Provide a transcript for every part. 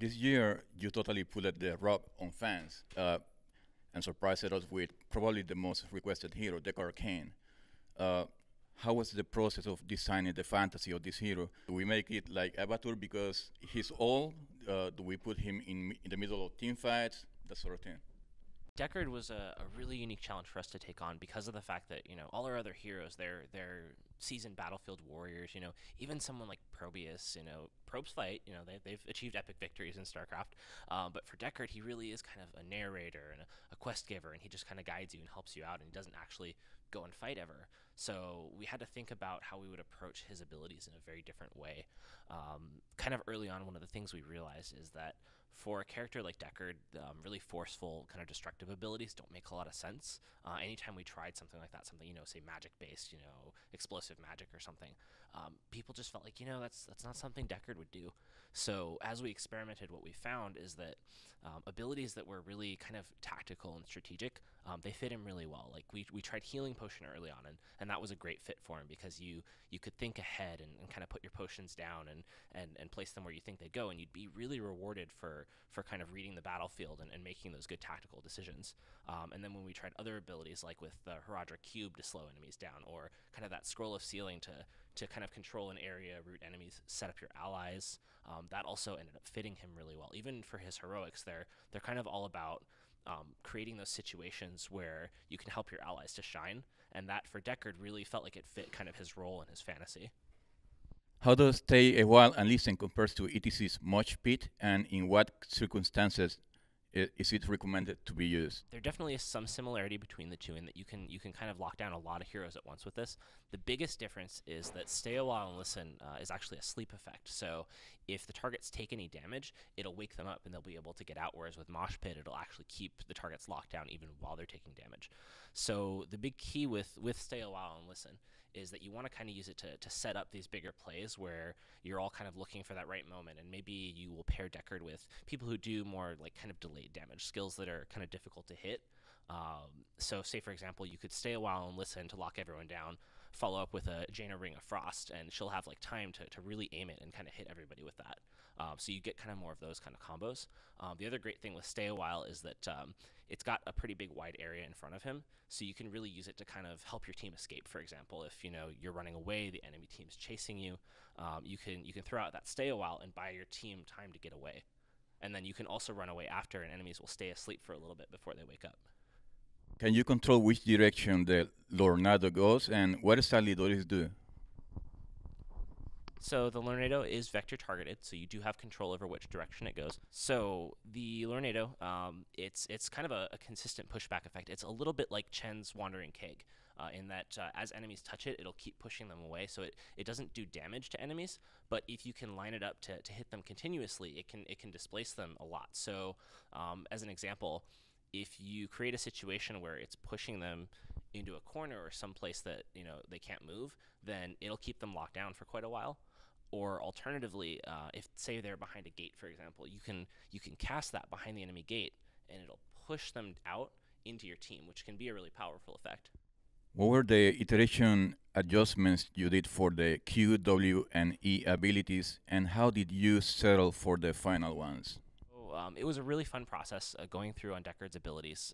This year, you totally pulled the rug on fans and surprised us with probably the most requested hero, Deckard Cain. Uh, how was the process of designing the fantasy of this hero? Do we make it like Avatar because he's old? Do we put him in the middle of team fights? That sort of thing. Deckard was a really unique challenge for us to take on because of the fact that all our other heroes they're seasoned battlefield warriors. Even someone like Probius, Probes fight. They've achieved epic victories in StarCraft. But for Deckard, he really is kind of a narrator and a quest giver, and he just kind of guides you and helps you out, and he doesn't actually go and fight ever. So we had to think about how we would approach his abilities in a very different way. Kind of early on, one of the things we realized is that for a character like Deckard, really forceful, kind of destructive abilities don't make a lot of sense. Anytime we tried something like that, something say magic-based, explosive magic or something, people just felt like that's not something Deckard would do. So as we experimented, what we found is that abilities that were really kind of tactical and strategic, they fit him really well. Like we tried healing potion early on, and that was a great fit for him because you could think ahead and kind of put your potions down and place them where you think they'd go, and you'd be really rewarded for kind of reading the battlefield and making those good tactical decisions. And then when we tried other abilities like with the Herodric Cube to slow enemies down, or kind of that Scroll of Sealing to kind of control an area, root enemies, set up your allies, that also ended up fitting him really well. Even for his heroics, they're kind of all about creating those situations where you can help your allies to shine, and that for Deckard really felt like it fit kind of his role and his fantasy. How does Stay a While and Listen compares to ETC's Mosh Pit, and in what circumstances is it recommended to be used? There definitely is some similarity between the two in that you can kind of lock down a lot of heroes at once with this. The biggest difference is that Stay a While and Listen is actually a sleep effect. So if the targets take any damage, it'll wake them up and they'll be able to get out, whereas with Mosh Pit, it'll actually keep the targets locked down even while they're taking damage. So the big key with Stay a While and Listen is that you want to kind of use it to set up these bigger plays where you're all kind of looking for that right moment, and maybe you will pair Deckard with people who do more like kind of delayed damage, skills that are kind of difficult to hit. So say for example, you could Stay a While and Listen to lock everyone down, follow up with a Jaina Ring of Frost, and she'll have like time to really aim it and kind of hit everybody with that. So you get kind of more of those kind of combos. The other great thing with Stay a While is that it's got a pretty big wide area in front of him, so you can really use it to kind of help your team escape. For example, if you're running away, the enemy team's chasing you, you can throw out that Stay a While and buy your team time to get away, and then you can also run away after, and enemies will stay asleep for a little bit before they wake up. Can you control which direction the Lornado goes, and what exactly does it do? So the Lornado is vector targeted, so you do have control over which direction it goes. So the Lornado, it's kind of a consistent pushback effect. It's a little bit like Chen's Wandering Keg, in that as enemies touch it, it'll keep pushing them away. So it doesn't do damage to enemies, but if you can line it up to hit them continuously, it can displace them a lot. So as an example, if you create a situation where it's pushing them into a corner or someplace that they can't move, then it'll keep them locked down for quite a while. Or alternatively, if say they're behind a gate, for example, you can cast that behind the enemy gate, and it'll push them out into your team, which can be a really powerful effect. What were the iteration adjustments you did for the Q, W, and E abilities, and how did you settle for the final ones? So, it was a really fun process going through on Deckard's abilities.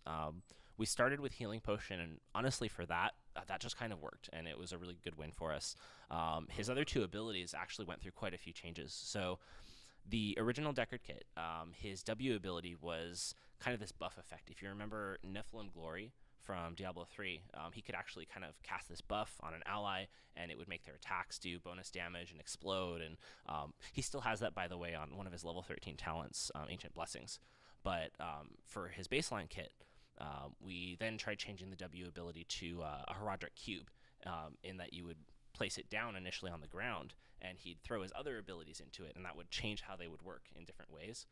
We started with Healing Potion, and honestly, for that, that just kind of worked, and it was a really good win for us. His other two abilities actually went through quite a few changes. So the original Deckard kit, his W ability was kind of this buff effect. If you remember Nephilim Glory from Diablo 3, he could actually kind of cast this buff on an ally, and it would make their attacks do bonus damage and explode. And he still has that, by the way, on one of his level 13 talents, Ancient Blessings. But for his baseline kit, we then tried changing the W ability to a Herodric Cube, in that you would place it down initially on the ground, and he'd throw his other abilities into it, and that would change how they would work in different ways.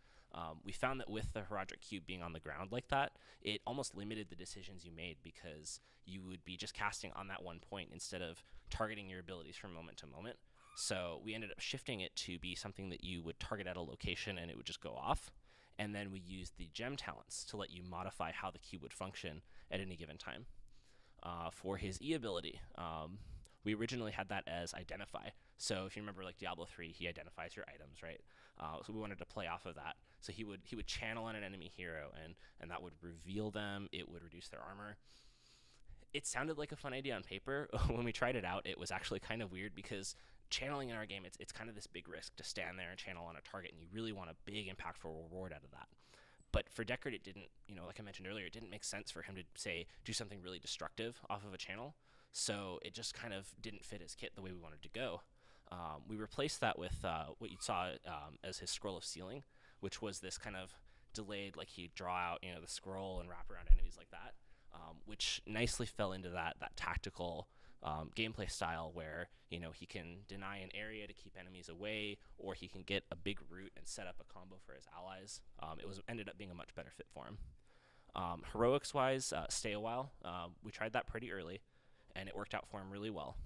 We found that with the Herodric Cube being on the ground like that, it almost limited the decisions you made, because you would be just casting on that one point instead of targeting your abilities from moment to moment. So we ended up shifting it to be something that you would target at a location and it would just go off. And then we used the gem talents to let you modify how the cube would function at any given time. For his E ability, we originally had that as identify. So if you remember, like Diablo 3, he identifies your items, right? So we wanted to play off of that. So he would channel on an enemy hero, and that would reveal them. It would reduce their armor. It sounded like a fun idea on paper. When we tried it out, it was actually kind of weird because channeling in our game, it's kind of this big risk to stand there and channel on a target, and you really want a big, impactful reward out of that. But for Deckard, it didn't, like I mentioned earlier, it didn't make sense for him to, say, do something really destructive off of a channel. So it just kind of didn't fit his kit the way we wanted to go. We replaced that with what you saw as his Scroll of Sealing, which was this kind of delayed, like he'd draw out, the scroll and wrap around enemies like that, which nicely fell into that tactical gameplay style where, he can deny an area to keep enemies away, or he can get a big root and set up a combo for his allies. It ended up being a much better fit for him. Heroics-wise, Stay a While. We tried that pretty early, and it worked out for him really well.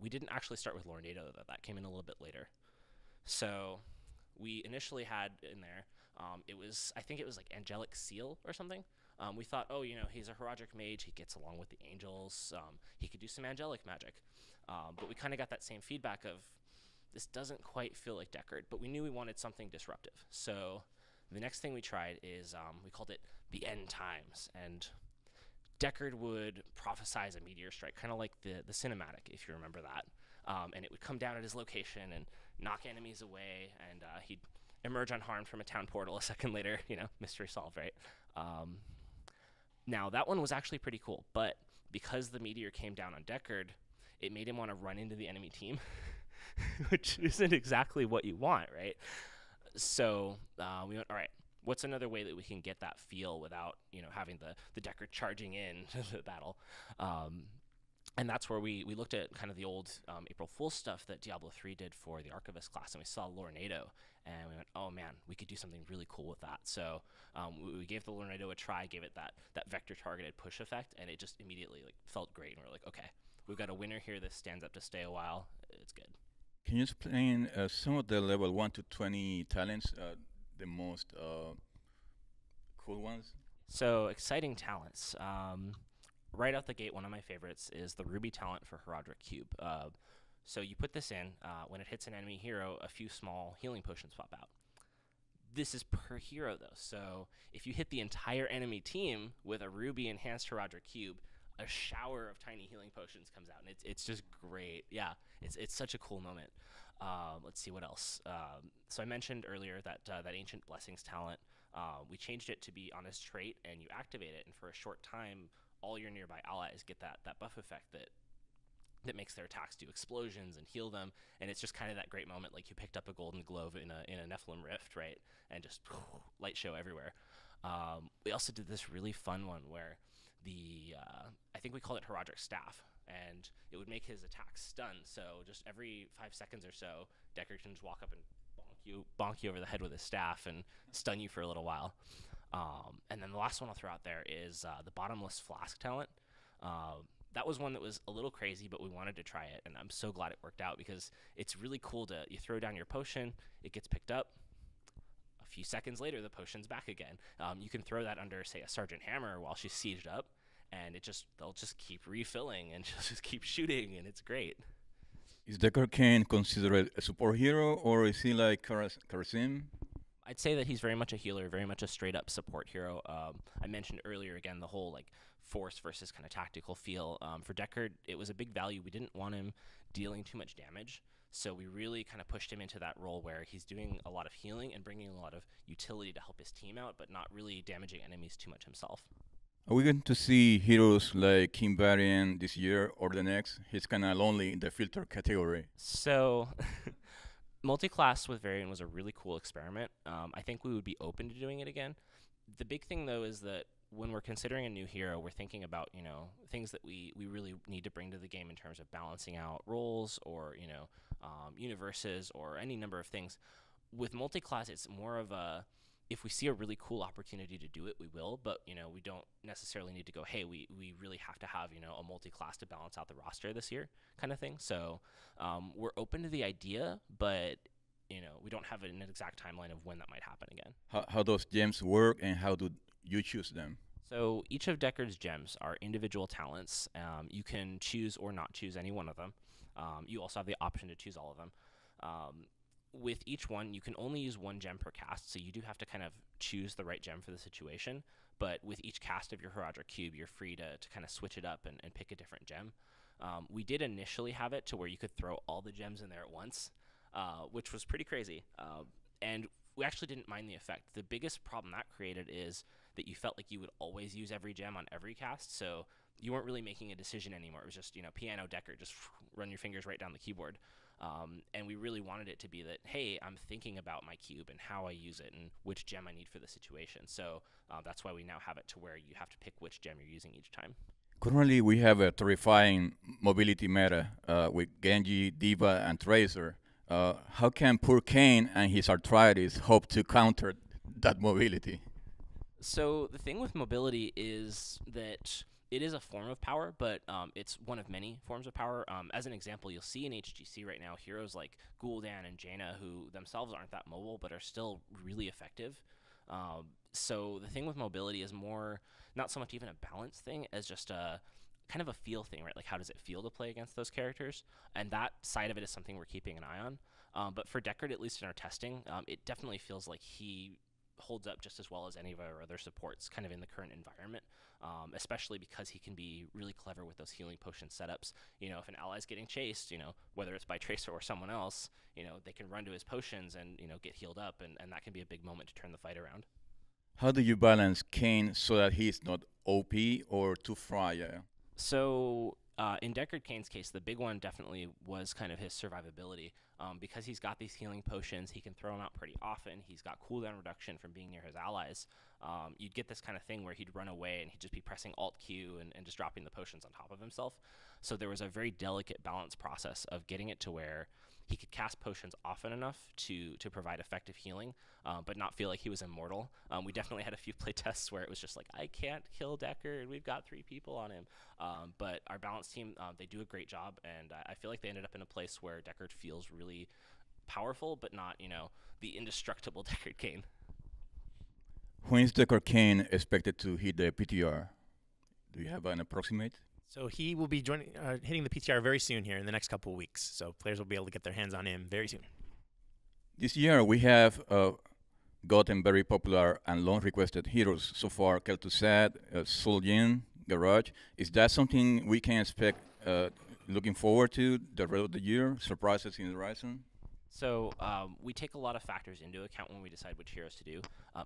We didn't actually start with Lornado, though. That came in a little bit later. So we initially had in there, I think it was like Angelic Seal or something. We thought, he's a Herodic mage. He gets along with the angels. He could do some angelic magic. But we kind of got that same feedback of, this doesn't quite feel like Deckard, but we knew we wanted something disruptive. So the next thing we tried is, we called it the End Times. And Deckard would prophesize a meteor strike, kind of like the cinematic, if you remember that. And it would come down at his location and knock enemies away, and he'd emerge unharmed from a town portal a second later. Mystery solved, right? Now, that one was actually pretty cool, but because the meteor came down on Deckard, it made him want to run into the enemy team, which isn't exactly what you want, right? So we went, all right, what's another way that we can get that feel without, having the Deckard charging in the battle? And that's where we looked at kind of the old April Fool's stuff that Diablo 3 did for the Archivist class, and we saw Lornado, and we went, oh man, we could do something really cool with that. So we gave the Lornado a try, gave it that vector targeted push effect, and it just immediately felt great. And we were like, okay, we've got a winner here. This stands up to Stay a While. It's good. Can you explain some of the level 1 to 20 talents, the most cool ones? So exciting talents. Right out the gate, one of my favorites is the Ruby talent for Herodic Cube. So you put this in, when it hits an enemy hero, a few small healing potions pop out. This is per hero, though. So if you hit the entire enemy team with a Ruby enhanced Herodic Cube, a shower of tiny healing potions comes out, and it's just great. Yeah, it's such a cool moment. Let's see what else. So I mentioned earlier that Ancient Blessings talent. We changed it to be on his trait, and you activate it, and for a short time, all your nearby allies get that buff effect that makes their attacks do explosions and heal them, and it's just kind of that great moment, like you picked up a golden glove in a Nephilim rift, right, and just light show everywhere. We also did this really fun one where I think we called it Herodic Staff, and it would make his attacks stun. So just every 5 seconds or so, Deckard can just walk up and bonk you over the head with his staff and stun you for a little while. And then the last one I'll throw out there is the Bottomless Flask talent. That was one that was a little crazy, but we wanted to try it, and I'm so glad it worked out because it's really cool you throw down your potion, it gets picked up. A few seconds later, the potion's back again. You can throw that under, say, a Sergeant Hammer while she's sieged up, and they'll just keep refilling, and she'll just keep shooting, and it's great. Is Deckard Cain considered a support hero, or is he like Karazim? I'd say that he's very much a healer, very much a straight-up support hero. I mentioned earlier, again, the whole force versus kind of tactical feel. For Deckard, it was a big value. We didn't want him dealing too much damage, so we really kind of pushed him into that role where he's doing a lot of healing and bringing a lot of utility to help his team out, but not really damaging enemies too much himself. Are we going to see heroes like Kim Varian this year or the next? He's kind of lonely in the filter category. So multi-class with Varian was a really cool experiment. I think we would be open to doing it again. The big thing, though, is that when we're considering a new hero, we're thinking about, things that we really need to bring to the game in terms of balancing out roles or, universes or any number of things. With multi-class, it's more of if we see a really cool opportunity to do it, we will, but, we don't necessarily need to go, hey, we really have to have, a multi-class to balance out the roster this year kind of thing. So we're open to the idea, but, we don't have an exact timeline of when that might happen again. How those gems work and how do you choose them? So each of Deckard's gems are individual talents. You can choose or not choose any one of them. You also have the option to choose all of them. With each one, you can only use one gem per cast, so you do have to kind of choose the right gem for the situation. But with each cast of your Horadric Cube, you're free to kind of switch it up and pick a different gem. We did initially have it to where you could throw all the gems in there at once, which was pretty crazy. And we actually didn't mind the effect. The biggest problem that created is that you felt like you would always use every gem on every cast, so you weren't really making a decision anymore. It was just, piano Deckard, just run your fingers right down the keyboard. And we really wanted it to be that, hey, I'm thinking about my cube and how I use it and which gem I need for the situation. So that's why we now have it to where you have to pick which gem you're using each time. Currently, we have a terrifying mobility meta with Genji, Diva, and Tracer. How can poor Cain and his arthritis hope to counter that mobility? So the thing with mobility is that it is a form of power, but it's one of many forms of power. As an example, you'll see in HGC right now heroes like Gul'dan and Jaina, who themselves aren't that mobile, but are still really effective. So the thing with mobility is more not so much even a balance thing as just a kind of a feel thing, right? Like how does it feel to play against those characters? And that side of it is something we're keeping an eye on. But for Deckard, at least in our testing, it definitely feels like he holds up just as well as any of our other supports kind of in the current environment, especially because he can be really clever with those healing potion setups. If an ally's getting chased, whether it's by Tracer or someone else, they can run to his potions and, get healed up, and that can be a big moment to turn the fight around. How do you balance Cain so that he's not OP or too fragile? So in Deckard Cain's case, the big one definitely was kind of his survivability. Because he's got these healing potions, he can throw them out pretty often. He's got cooldown reduction from being near his allies. You'd get this kind of thing where he'd run away and he'd just be pressing Alt-Q and just dropping the potions on top of himself. So there was a very delicate balance process of getting it to where he could cast potions often enough to provide effective healing, but not feel like he was immortal. We definitely had a few playtests where it was just like, I can't kill Deckard, we've got 3 people on him. But our balance team, they do a great job, and I feel like they ended up in a place where Deckard feels really powerful, but not, the indestructible Deckard Cain. When is Deckard Cain expected to hit the PTR? Do you have an approximate? So he will be hitting the PTR very soon here in the next couple of weeks. So players will be able to get their hands on him very soon. This year we have gotten very popular and long requested heroes so far. Kel'Thuzad, Suljin, Garage. Is that something we can expect looking forward to the rest of the year? Surprises in the horizon? So we take a lot of factors into account when we decide which heroes to do.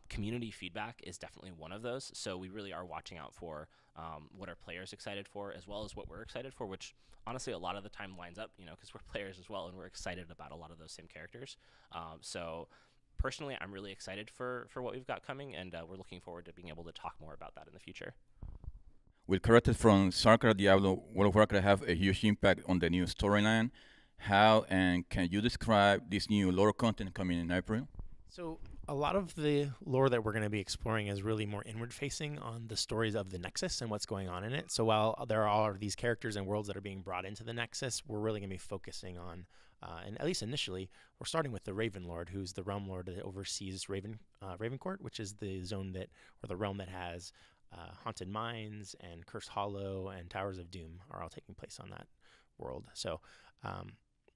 Community feedback is definitely one of those. So we really are watching out for what our players excited for, as well as what we're excited for, which honestly a lot of the time lines up, because we're players as well, and we're excited about a lot of those same characters. So personally, I'm really excited for what we've got coming, and we're looking forward to being able to talk more about that in the future. Will characters from StarCraft, Diablo, World of Warcraft have a huge impact on the new storyline? How and can you describe this new lore content coming in April? So a lot of the lore that we're going to be exploring is really more inward facing on the stories of the Nexus and what's going on in it. So while there are all of these characters and worlds that are being brought into the Nexus, we're really going to be focusing on, and at least initially, we're starting with the Raven Lord, who's the realm lord that oversees Ravencourt, which is the zone or the realm that has Haunted Mines and Cursed Hollow and Towers of Doom are all taking place on that world. So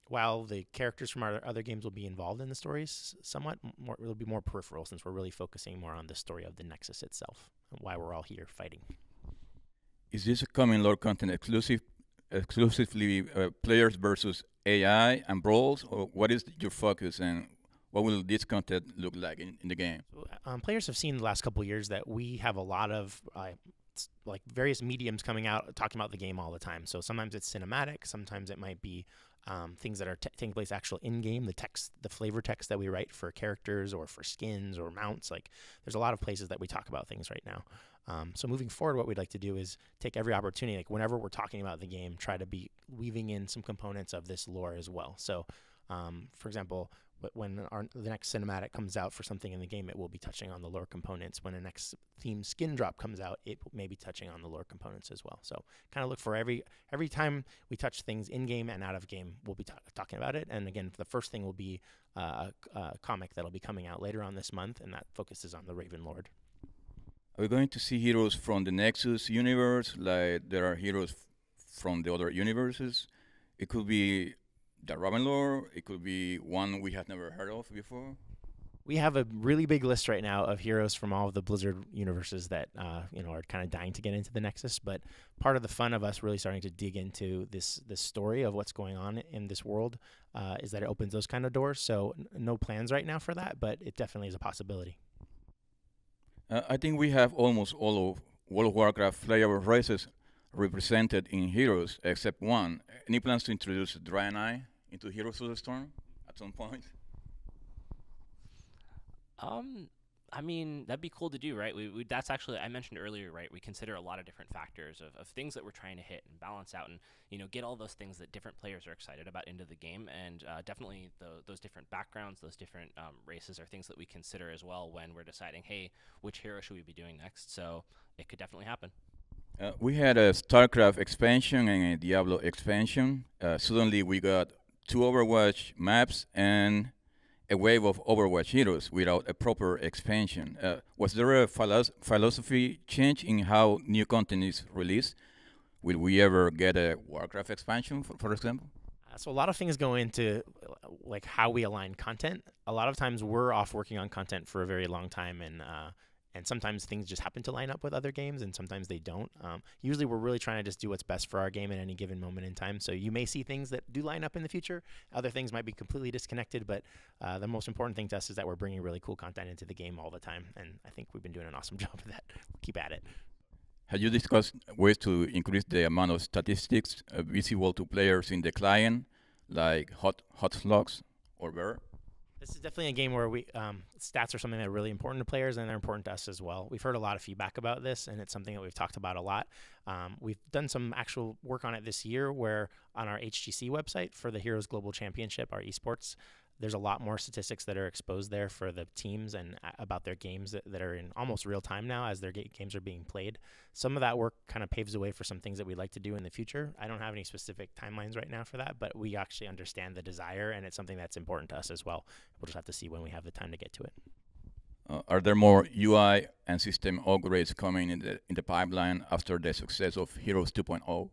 while the characters from our other games will be involved in the stories somewhat, it'll be more peripheral since we're really focusing more on the story of the Nexus itself and why we're all here fighting. Is this coming lore content exclusively players versus AI and brawls, or what is your focus and what will this content look like in the game? So, players have seen the last couple of years that we have a lot of like various mediums coming out talking about the game all the time. So sometimes it's cinematic, sometimes it might be things that are taking place actual in-game, the flavor text that we write for characters or for skins or mounts. Like there's a lot of places that we talk about things right now. So moving forward, what we'd like to do is take every opportunity, like whenever we're talking about the game, try to be weaving in some components of this lore as well. So for example, when the next cinematic comes out for something in the game, it will be touching on the lore components. When the next themed skin drop comes out, it may be touching on the lore components as well. So kind of look for every time we touch things in game and out of game, we'll be talking about it. And again, the first thing will be a comic that'll be coming out later on this month, and that focuses on the Raven Lord. Are we going to see heroes from the Nexus universe, like there are heroes from the other universes? It could be the Ravenlord, it could be one we have never heard of before. We have a really big list right now of heroes from all of the Blizzard universes that are kind of dying to get into the Nexus. But part of the fun of us really starting to dig into this story of what's going on in this world is that it opens those kind of doors. So no plans right now for that, but it definitely is a possibility. I think we have almost all of World of Warcraft playable races represented in Heroes, except one. Any plans to introduce Draenei into Heroes of the Storm at some point? I mean, that'd be cool to do, right? We that's actually, I mentioned earlier, right? We consider a lot of different factors of things that we're trying to hit and balance out and, get all those things that different players are excited about into the game. And definitely those different backgrounds, those different races are things that we consider as well when we're deciding, hey, which hero should we be doing next? So it could definitely happen. We had a StarCraft expansion and a Diablo expansion. Suddenly we got 2 Overwatch maps and a wave of Overwatch heroes without a proper expansion. Was there a philosophy change in how new content is released? Will we ever get a Warcraft expansion, for example? So a lot of things go into like how we align content. A lot of times we're off working on content for a very long time, and sometimes things just happen to line up with other games, and sometimes they don't. Usually we're really trying to just do what's best for our game at any given moment in time. So you may see things that do line up in the future. Other things might be completely disconnected, but the most important thing to us is that we're bringing really cool content into the game all the time, and I think we've been doing an awesome job of that. We'll keep at it. Have you discussed ways to increase the amount of statistics visible to players in the client, like hot logs or better? This is definitely a game where stats are something that are really important to players, and they're important to us as well. We've heard a lot of feedback about this, and it's something that we've talked about a lot. We've done some actual work on it this year, where on our HGC website for the Heroes Global Championship, our esports, there's a lot more statistics that are exposed there for the teams and about their games that are in almost real time now as their games are being played. Some of that work kind of paves the way for some things that we'd like to do in the future. I don't have any specific timelines right now for that, but we actually understand the desire, and it's something that's important to us as well. We'll just have to see when we have the time to get to it. Are there more UI and system upgrades coming in the pipeline after the success of Heroes 2.0?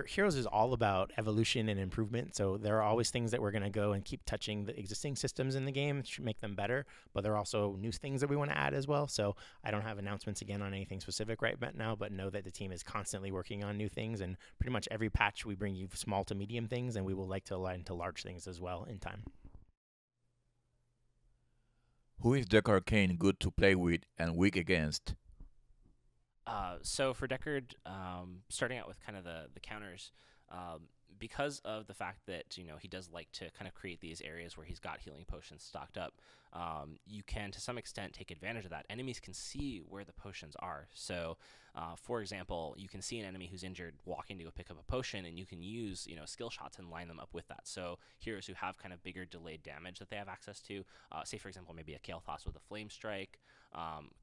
Heroes is all about evolution and improvement, so there are always things that we're going to go and keep touching the existing systems in the game to make them better, but there are also new things that we want to add as well. So I don't have announcements again on anything specific right now, but know that the team is constantly working on new things, and pretty much every patch we bring you small to medium things, and we will like to align to large things as well in time. Who is Deckard Cain good to play with and weak against? So for Deckard, starting out with kind of the counters, because of the fact that he does like to kind of create these areas where he's got healing potions stocked up, you can to some extent take advantage of that. Enemies can see where the potions are. So for example, you can see an enemy who's injured walking to go pick up a potion, and you can use skill shots and line them up with that. So heroes who have kind of bigger delayed damage that they have access to, say for example maybe a Kael'thas with a flame strike,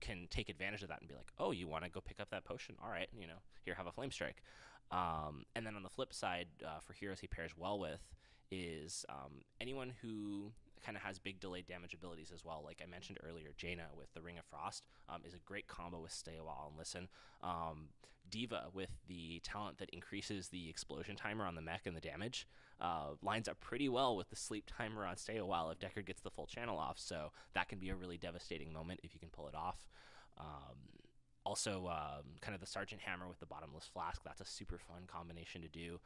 can take advantage of that and be like, oh, you want to go pick up that potion? All right, here, have a flame strike. And then on the flip side, for heroes he pairs well with is anyone who kind of has big delayed damage abilities as well. Like I mentioned earlier, Jaina with the Ring of Frost is a great combo with Stay a While and Listen. Diva with the talent that increases the explosion timer on the mech and the damage lines up pretty well with the sleep timer on Stay a While if Deckard gets the full channel off. So that can be a really devastating moment if you can pull it off. Also, kind of the Sergeant Hammer with the Bottomless Flask, that's a super fun combination to do.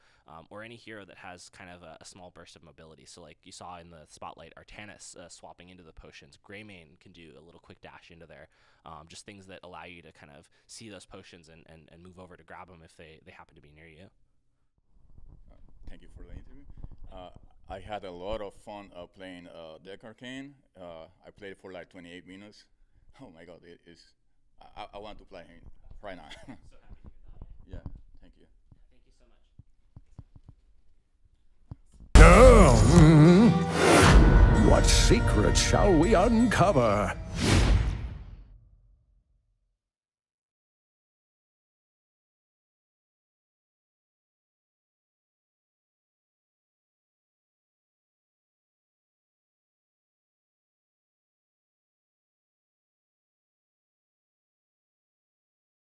Or any hero that has kind of a small burst of mobility. So like you saw in the spotlight, Artanis swapping into the potions. Greymane can do a little quick dash into there. Just things that allow you to kind of see those potions and move over to grab them if they happen to be near you. Thank you for the interview. I had a lot of fun playing Deckard Cain. I played for like 28 minutes. Oh my god, it is... I want to play him right now. So happy to hear that. Yeah, thank you. Thank you so much. What secret shall we uncover?